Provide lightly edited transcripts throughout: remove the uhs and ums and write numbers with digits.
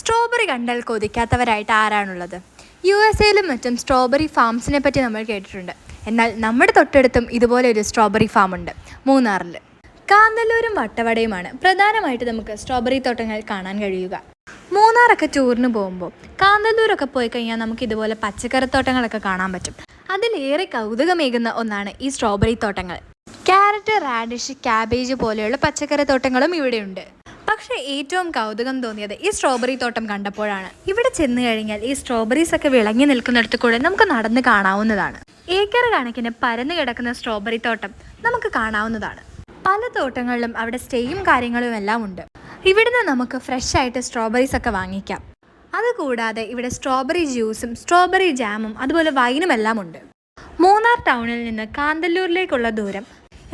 Strawberry കണ്ടാൽ കൊതിക്കാത്തവരായിട്ട് ആരാണുള്ളത്? USA-ലും മറ്റും strawberry ഫാംസിനെ പറ്റി നമ്മൾ കേട്ടിട്ടുണ്ട്. എന്നാൽ നമ്മുടെ തൊട്ടടുത്തും ഇതുപോലെ ഒരു സ്ട്രോബെറി ഫാം ഉണ്ട്, മൂന്നാറിൽ. കാന്തല്ലൂരും വട്ടവടയുമാണ് പ്രധാനമായിട്ട് നമുക്ക് സ്ട്രോബെറി തോട്ടങ്ങൾ കാണാൻ കഴിയുക. മൂന്നാറൊക്കെ ടൂറിന് പോകുമ്പോൾ കാന്തല്ലൂരൊക്കെ പോയി കഴിഞ്ഞാൽ നമുക്ക് ഇതുപോലെ പച്ചക്കറിത്തോട്ടങ്ങളൊക്കെ കാണാൻ പറ്റും. അതിലേറെ കൗതുകമേകുന്ന ഒന്നാണ് ഈ സ്ട്രോബെറി തോട്ടങ്ങൾ. ക്യാരറ്റ്, റാഡിഷ്, ക്യാബേജ് പോലെയുള്ള പച്ചക്കറി തോട്ടങ്ങളും ഇവിടെയുണ്ട്. പക്ഷേ ഏറ്റവും കൗതുകം തോന്നിയത് ഈ സ്ട്രോബെറി തോട്ടം കണ്ടപ്പോഴാണ്. ഇവിടെ ചെന്ന് കഴിഞ്ഞാൽ ഈ സ്ട്രോബെറീസ് ഒക്കെ വിളങ്ങി നിൽക്കുന്നിടത്ത് കൂടെ നമുക്ക് നടന്ന് കാണാവുന്നതാണ്. ഏക്കർ കണക്കിന് പരന്നു കിടക്കുന്ന സ്ട്രോബെറി തോട്ടം നമുക്ക് കാണാവുന്നതാണ്. പല തോട്ടങ്ങളിലും അവിടെ സ്റ്റേയും കാര്യങ്ങളും എല്ലാം ഉണ്ട്. ഇവിടുന്ന് നമുക്ക് ഫ്രഷ് ആയിട്ട് സ്ട്രോബെറീസ് ഒക്കെ വാങ്ങിക്കാം. അതുകൂടാതെ ഇവിടെ സ്ട്രോബെറി ജ്യൂസും സ്ട്രോബെറി ജാമും അതുപോലെ വൈനും എല്ലാം ഉണ്ട്. മൂന്നാർ ടൗണിൽ നിന്ന് കാന്തല്ലൂരിലേക്കുള്ള ദൂരം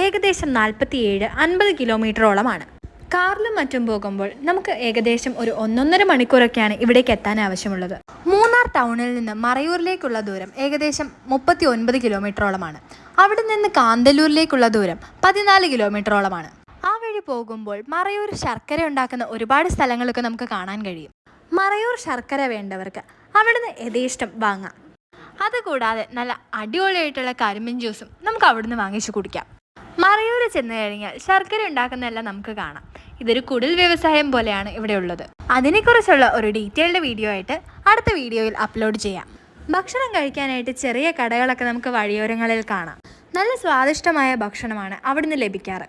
ഏകദേശം 47-50 കിലോമീറ്ററോളമാണ്. കാറിലും മറ്റും പോകുമ്പോൾ നമുക്ക് ഏകദേശം ഒരു 1.5 മണിക്കൂറൊക്കെയാണ് ഇവിടേക്ക് എത്താൻ ആവശ്യമുള്ളത്. മൂന്നാർ ടൗണിൽ നിന്ന് മറയൂരിലേക്കുള്ള ദൂരം ഏകദേശം 39 കിലോമീറ്ററോളമാണ്. അവിടെ നിന്ന് കാന്തല്ലൂരിലേക്കുള്ള ദൂരം 14 കിലോമീറ്ററോളമാണ്. ആ വഴി പോകുമ്പോൾ മറയൂർ ശർക്കര ഉണ്ടാക്കുന്ന ഒരുപാട് സ്ഥലങ്ങളൊക്കെ നമുക്ക് കാണാൻ കഴിയും. മറയൂർ ശർക്കര വേണ്ടവർക്ക് അവിടുന്ന് യഥേഷ്ടം വാങ്ങാം. അതുകൂടാതെ നല്ല അടിപൊളിയായിട്ടുള്ള കരിമ്പിൻ ജ്യൂസും നമുക്ക് അവിടുന്ന് വാങ്ങിച്ചു കുടിക്കാം. മറയൂർ ചെന്ന് കഴിഞ്ഞാൽ ശർക്കര ഉണ്ടാക്കുന്നതെല്ലാം നമുക്ക് കാണാം. ഇതൊരു കുടിൽ വ്യവസായം പോലെയാണ് ഇവിടെ ഉള്ളത്. അതിനെക്കുറിച്ചുള്ള ഒരു ഡീറ്റെയിൽഡ് വീഡിയോ ആയിട്ട് അടുത്ത വീഡിയോയിൽ അപ്ലോഡ് ചെയ്യാം. ഭക്ഷണം കഴിക്കാനായിട്ട് ചെറിയ കടകളൊക്കെ നമുക്ക് വഴിയോരങ്ങളിൽ കാണാം. നല്ല സ്വാദിഷ്ടമായ ഭക്ഷണമാണ് അവിടുന്ന് ലഭിക്കാറ്.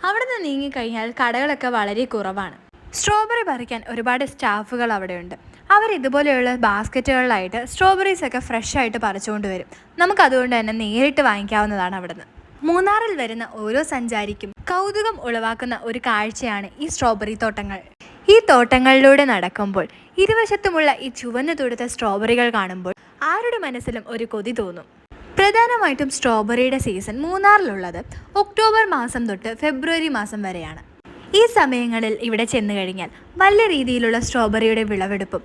അവിടുന്ന് നീങ്ങിക്കഴിഞ്ഞാൽ കടകളൊക്കെ വളരെ കുറവാണ്. സ്ട്രോബെറി പറിക്കാൻ ഒരുപാട് സ്റ്റാഫുകൾ അവിടെയുണ്ട്. അവർ ഇതുപോലെയുള്ള ബാസ്ക്കറ്റുകളിലായിട്ട് സ്ട്രോബെറീസ് ഒക്കെ ഫ്രഷ് ആയിട്ട് പറിച്ചുകൊണ്ട് വരും. നമുക്കതുകൊണ്ട് തന്നെ നേരിട്ട് വാങ്ങിക്കാവുന്നതാണ് അവിടുന്ന്. മൂന്നാറിൽ വരുന്ന ഓരോ സഞ്ചാരിക്കും കൗതുകം ഉളവാക്കുന്ന ഒരു കാഴ്ചയാണ് ഈ സ്ട്രോബെറി തോട്ടങ്ങൾ. ഈ തോട്ടങ്ങളിലൂടെ നടക്കുമ്പോൾ ഇരുവശത്തുമുള്ള ഈ ചുവന്നു തുടുത്ത സ്ട്രോബെറികൾ കാണുമ്പോൾ ആരുടെ മനസ്സിലും ഒരു കൊതി തോന്നും. പ്രധാനമായിട്ടും സ്ട്രോബെറിയുടെ സീസൺ മൂന്നാറിലുള്ളത് ഒക്ടോബർ മാസം തൊട്ട് ഫെബ്രുവരി മാസം വരെയാണ്. ഈ സമയങ്ങളിൽ ഇവിടെ ചെന്ന് കഴിഞ്ഞാൽ വലിയ രീതിയിലുള്ള സ്ട്രോബെറിയുടെ വിളവെടുപ്പും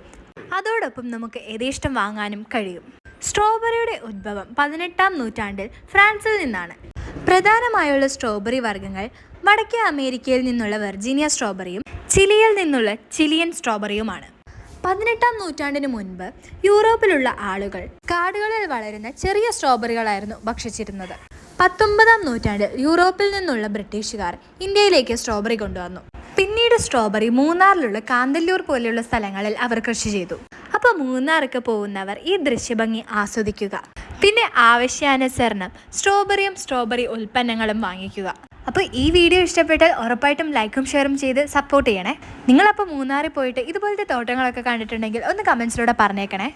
അതോടൊപ്പം നമുക്ക് യഥേഷ്ടം വാങ്ങാനും കഴിയും. സ്ട്രോബെറിയുടെ ഉദ്ഭവം 18-ാം നൂറ്റാണ്ടിൽ ഫ്രാൻസിൽ നിന്നാണ്. പ്രധാനമായുള്ള സ്ട്രോബെറി വർഗ്ഗങ്ങൾ വടക്കേ അമേരിക്കയിൽ നിന്നുള്ള വെർജീനിയ സ്ട്രോബെറിയും ചിലിയിൽ നിന്നുള്ള ചിലിയൻ സ്ട്രോബെറിയുമാണ്. 18-ാം നൂറ്റാണ്ടിന് മുൻപ് യൂറോപ്പിലുള്ള ആളുകൾ കാടുകളിൽ വളരുന്ന ചെറിയ സ്ട്രോബെറികളായിരുന്നു ഭക്ഷിച്ചിരുന്നത്. 19-ാം നൂറ്റാണ്ടിൽ യൂറോപ്പിൽ നിന്നുള്ള ബ്രിട്ടീഷുകാർ ഇന്ത്യയിലേക്ക് സ്ട്രോബെറി കൊണ്ടുവന്നു. പിന്നീട് സ്ട്രോബെറി മൂന്നാറിലുള്ള കാന്തല്ലൂർ പോലെയുള്ള സ്ഥലങ്ങളിൽ അവർ കൃഷി ചെയ്തു. അപ്പോൾ മൂന്നാർക്ക് പോകുന്നവർ ഈ ദൃശ്യഭംഗി ആസ്വദിക്കുക. പിന്നെ ആവശ്യാനുസരണം സ്ട്രോബെറിയും സ്ട്രോബെറി ഉൽപ്പന്നങ്ങളും വാങ്ങിക്കുക. അപ്പോൾ ഈ വീഡിയോ ഇഷ്ടപ്പെട്ടാൽ ഉറപ്പായിട്ടും ലൈക്കും ഷെയറും ചെയ്ത് സപ്പോർട്ട് ചെയ്യണേ. നിങ്ങളപ്പോൾ മൂന്നാറിൽ പോയിട്ട് ഇതുപോലത്തെ തോട്ടങ്ങളൊക്കെ കണ്ടിട്ടുണ്ടെങ്കിൽ ഒന്ന് കമൻസിലൂടെ പറഞ്ഞേക്കണേ.